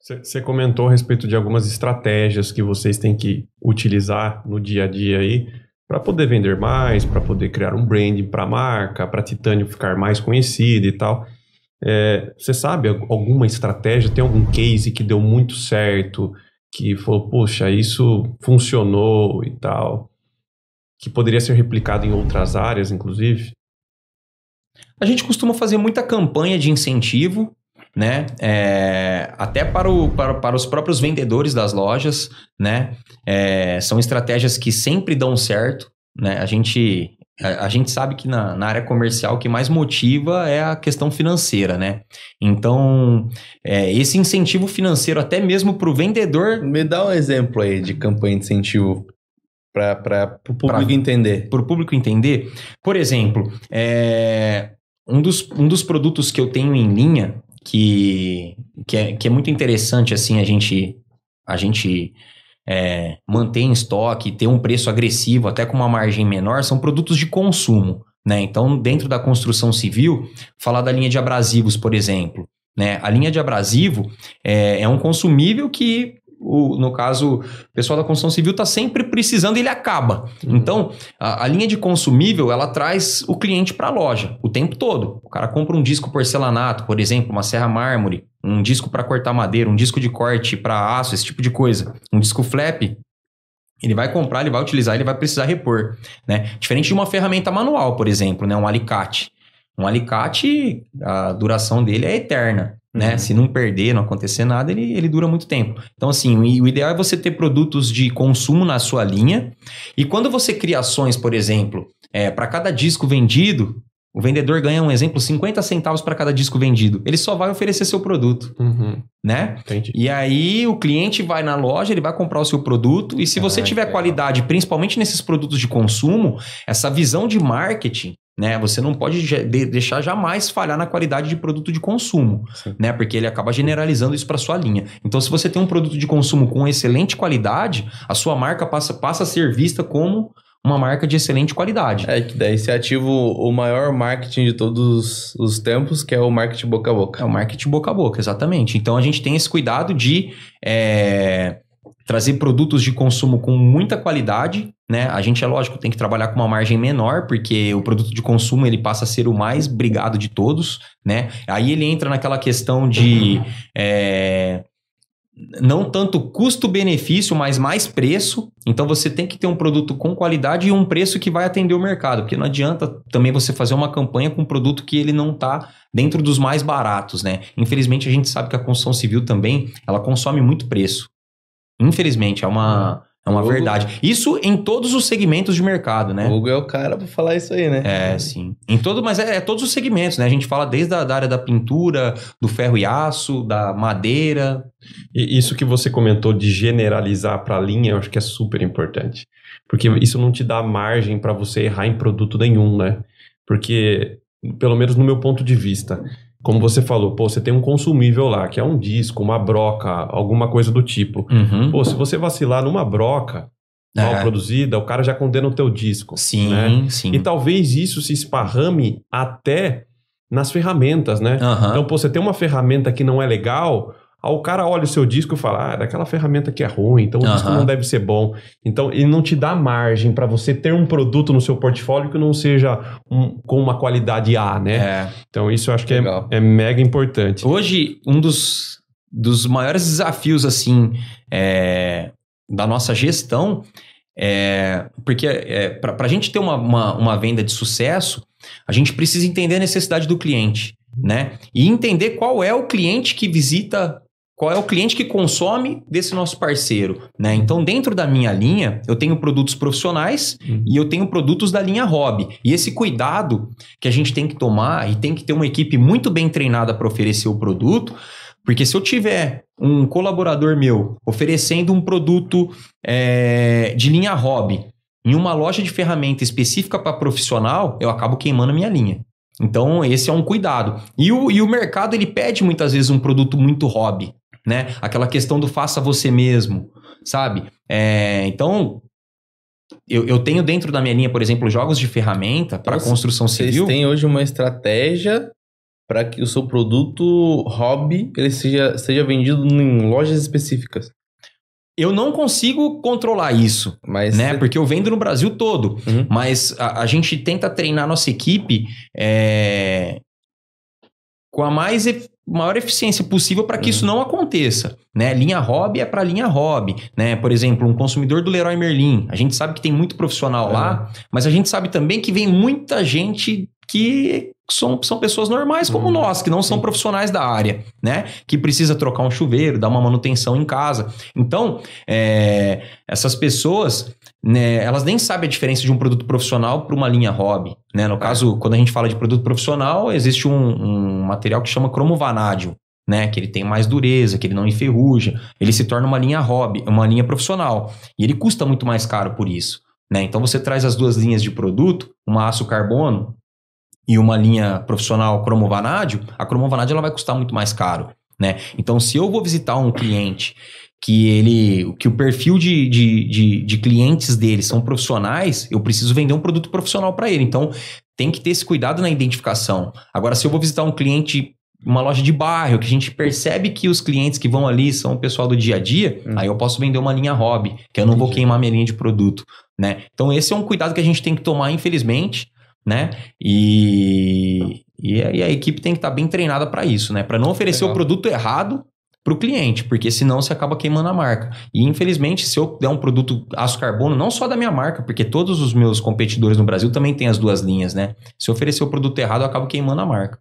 Você comentou a respeito de algumas estratégias que vocês têm que utilizar no dia a dia aí para poder vender mais, para poder criar um branding para a marca, para a Titânio ficar mais conhecida e tal. Você sabe alguma estratégia? Tem algum case que deu muito certo, que falou, poxa, isso funcionou e tal, que poderia ser replicado em outras áreas, inclusive? A gente costuma fazer muita campanha de incentivo, né? Até para os próprios vendedores das lojas, né? São estratégias que sempre dão certo, né? A gente sabe que na área comercial o que mais motiva é a questão financeira, né? Então, esse incentivo financeiro até mesmo para o vendedor... Me dá um exemplo aí de campanha de incentivo para o público entender. Para o público entender, por exemplo, um dos produtos que eu tenho em linha que é muito interessante assim a gente manter em estoque, ter um preço agressivo, até com uma margem menor, são produtos de consumo, né? Então, dentro da construção civil, falar da linha de abrasivos, por exemplo, né? A linha de abrasivo é um consumível que, no caso, o pessoal da construção civil está sempre precisando e ele acaba. Então, a linha de consumível, ela traz o cliente para a loja o tempo todo. O cara compra um disco porcelanato, por exemplo, uma serra mármore, um disco para cortar madeira, um disco de corte para aço, esse tipo de coisa. Um disco flap, ele vai comprar, ele vai utilizar, ele vai precisar repor, né? Diferente de uma ferramenta manual, por exemplo, né? Um alicate. Um alicate, a duração dele é eterna, né? Se não perder, não acontecer nada, ele dura muito tempo. Então, assim, o ideal é você ter produtos de consumo na sua linha. E quando você cria ações, por exemplo, para cada disco vendido, o vendedor ganha, um exemplo, 50 centavos para cada disco vendido. Ele só vai oferecer seu produto, né? Entendi. E aí o cliente vai na loja, ele vai comprar o seu produto. E se você tiver qualidade, principalmente nesses produtos de consumo, essa visão de marketing, né? Você não pode deixar jamais falhar na qualidade de produto de consumo, né? Porque ele acaba generalizando isso para sua linha. Então, se você tem um produto de consumo com excelente qualidade, a sua marca passa a ser vista como uma marca de excelente qualidade. Que daí se ativa o maior marketing de todos os tempos, que é o marketing boca a boca. É o marketing boca a boca, exatamente. Então, a gente tem esse cuidado de trazer produtos de consumo com muita qualidade, né? A gente, lógico, tem que trabalhar com uma margem menor, porque o produto de consumo ele passa a ser o mais brigado de todos, né? Aí ele entra naquela questão de não tanto custo-benefício, mas mais preço. Então você tem que ter um produto com qualidade e um preço que vai atender o mercado, porque não adianta também você fazer uma campanha com um produto que ele não está dentro dos mais baratos, né? Infelizmente a gente sabe que a construção civil também, ela consome muito preço. Infelizmente, é uma verdade. Isso em todos os segmentos de mercado, né? O Hugo é o cara pra falar isso aí, né? Sim. Mas todos os segmentos, né? A gente fala desde a área da pintura, do ferro e aço, da madeira. E isso que você comentou de generalizar para a linha, eu acho que é super importante. Porque isso não te dá margem para você errar em produto nenhum, né? Porque, pelo menos no meu ponto de vista, como você falou, você tem um consumível lá, que é um disco, uma broca, alguma coisa do tipo. Se você vacilar numa broca mal produzida, o cara já condena o teu disco. Sim, né? sim. E talvez isso se esparrame até nas ferramentas, né? Então, você tem uma ferramenta que não é legal, aí o cara olha o seu disco e fala, daquela ferramenta que é ruim, então o disco não deve ser bom. Então, ele não te dá margem para você ter um produto no seu portfólio que não seja com uma qualidade A, né? Então, isso eu acho que é mega importante. Hoje, um dos maiores desafios, assim, da nossa gestão, porque para a gente ter uma venda de sucesso, a gente precisa entender a necessidade do cliente, né? E entender qual é o cliente que visita, qual é o cliente que consome desse nosso parceiro, né? Então, dentro da minha linha, eu tenho produtos profissionais e eu tenho produtos da linha hobby. E esse cuidado que a gente tem que tomar e tem que ter uma equipe muito bem treinada para oferecer o produto, porque se eu tiver um colaborador meu oferecendo um produto de linha hobby em uma loja de ferramenta específica para profissional, eu acabo queimando a minha linha. Então, esse é um cuidado. E o mercado, ele pede muitas vezes um produto muito hobby, né? Aquela questão do faça você mesmo, sabe? Então, eu tenho dentro da minha linha, por exemplo, jogos de ferramenta para construção civil. Vocês têm hoje uma estratégia para que o seu produto hobby ele seja vendido em lojas específicas? Eu não consigo controlar isso, Mas né? Porque eu vendo no Brasil todo. Uhum. Mas a gente tenta treinar nossa equipe com a maior eficiência possível para que isso não aconteça, né? Linha hobby é para linha hobby, né? Por exemplo, um consumidor do Leroy Merlin. A gente sabe que tem muito profissional lá, mas a gente sabe também que vem muita gente que são pessoas normais como nós, que não são profissionais da área, né? Que precisa trocar um chuveiro, dar uma manutenção em casa. Então, essas pessoas, né, elas nem sabem a diferença de um produto profissional para uma linha hobby, né? No caso, quando a gente fala de produto profissional, existe um material que chama cromo-vanádio, né? Que ele tem mais dureza, que ele não enferruja, ele se torna uma linha hobby, uma linha profissional. E ele custa muito mais caro por isso, né? Então, você traz as duas linhas de produto, uma aço carbono e uma linha profissional cromo-vanádio, a cromo-vanádio ela vai custar muito mais caro, né? Então, se eu vou visitar um cliente que o perfil de clientes dele são profissionais, eu preciso vender um produto profissional para ele. Então, tem que ter esse cuidado na identificação. Agora, se eu vou visitar um cliente, uma loja de bairro, que a gente percebe que os clientes que vão ali são o pessoal do dia a dia, aí eu posso vender uma linha hobby, que eu não vou queimar minha linha de produto, né? Então, esse é um cuidado que a gente tem que tomar, infelizmente, né? E a equipe tem que estar bem treinada para isso, né? Para não oferecer o produto errado para o cliente, porque senão você acaba queimando a marca. E infelizmente, se eu der um produto aço carbono, não só da minha marca, porque todos os meus competidores no Brasil também têm as duas linhas, né? Se eu oferecer o produto errado, eu acabo queimando a marca.